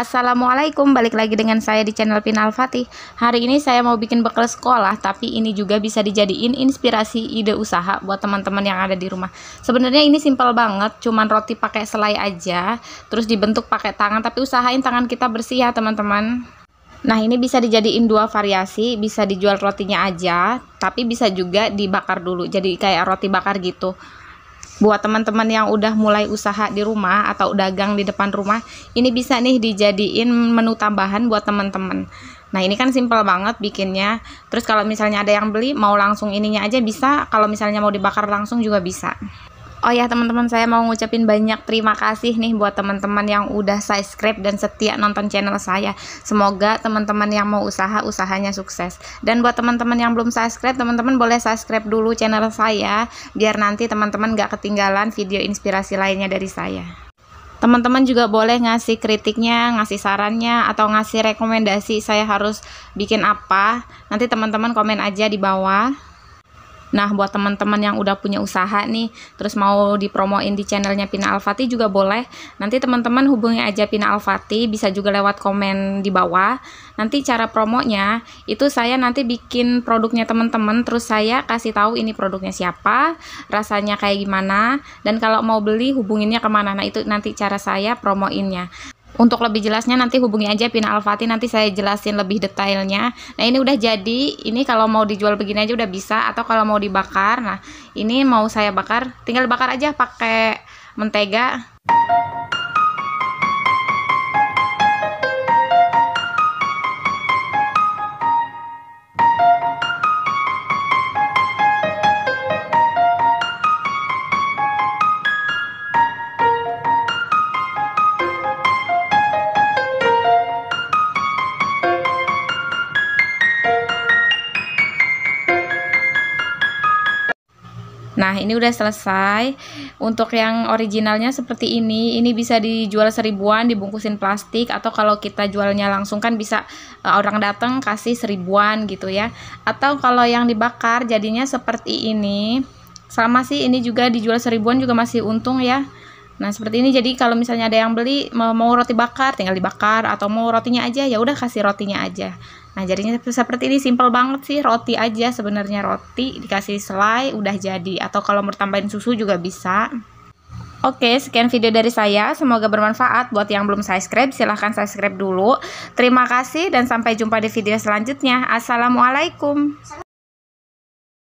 Assalamualaikum, balik lagi dengan saya di channel Pina Al-Fatih. Hari ini saya mau bikin bekal sekolah, tapi ini juga bisa dijadiin inspirasi ide usaha buat teman-teman yang ada di rumah. Sebenarnya ini simpel banget, cuman roti pakai selai aja, terus dibentuk pakai tangan, tapi usahain tangan kita bersih ya teman-teman. Nah, ini bisa dijadiin dua variasi, bisa dijual rotinya aja, tapi bisa juga dibakar dulu, jadi kayak roti bakar gitu. Buat teman-teman yang udah mulai usaha di rumah atau dagang di depan rumah, ini bisa nih dijadiin menu tambahan buat teman-teman. Nah, ini kan simpel banget bikinnya. Terus kalau misalnya ada yang beli mau langsung ininya aja bisa, kalau misalnya mau dibakar langsung juga bisa. Oh ya teman-teman, saya mau ngucapin banyak terima kasih nih buat teman-teman yang udah subscribe dan setia nonton channel saya. Semoga teman-teman yang mau usaha, usahanya sukses. Dan buat teman-teman yang belum subscribe, teman-teman boleh subscribe dulu channel saya, biar nanti teman-teman gak ketinggalan video inspirasi lainnya dari saya. Teman-teman juga boleh ngasih kritiknya, ngasih sarannya, atau ngasih rekomendasi saya harus bikin apa. Nanti teman-teman komen aja di bawah. Nah, buat teman-teman yang udah punya usaha nih, terus mau dipromoin di channelnya Pina Al-Fatih juga boleh. Nanti teman-teman hubungi aja Pina Al-Fatih, bisa juga lewat komen di bawah. Nanti cara promonya, itu saya nanti bikin produknya teman-teman, terus saya kasih tahu ini produknya siapa, rasanya kayak gimana, dan kalau mau beli hubunginnya kemana. Nah, itu nanti cara saya promoinnya. Untuk lebih jelasnya nanti hubungi aja Pina Al-Fatih, nanti saya jelasin lebih detailnya. Nah, ini udah jadi, ini kalau mau dijual begini aja udah bisa, atau kalau mau dibakar. Nah, ini mau saya bakar, tinggal bakar aja pakai mentega. Nah, ini udah selesai. Untuk yang originalnya seperti ini bisa dijual 1000-an dibungkusin plastik, atau kalau kita jualnya langsung kan bisa orang datang kasih 1000-an gitu ya. Atau kalau yang dibakar jadinya seperti ini, sama sih, ini juga dijual 1000-an juga masih untung ya. Nah, seperti ini. Jadi kalau misalnya ada yang beli mau roti bakar tinggal dibakar, atau mau rotinya aja ya udah kasih rotinya aja. Nah, jadinya seperti ini, simpel banget sih, roti aja sebenarnya, roti dikasih selai udah jadi, atau kalau mau tambahin susu juga bisa. Oke, sekian video dari saya, semoga bermanfaat. Buat yang belum subscribe silahkan subscribe dulu. Terima kasih dan sampai jumpa di video selanjutnya. Assalamualaikum.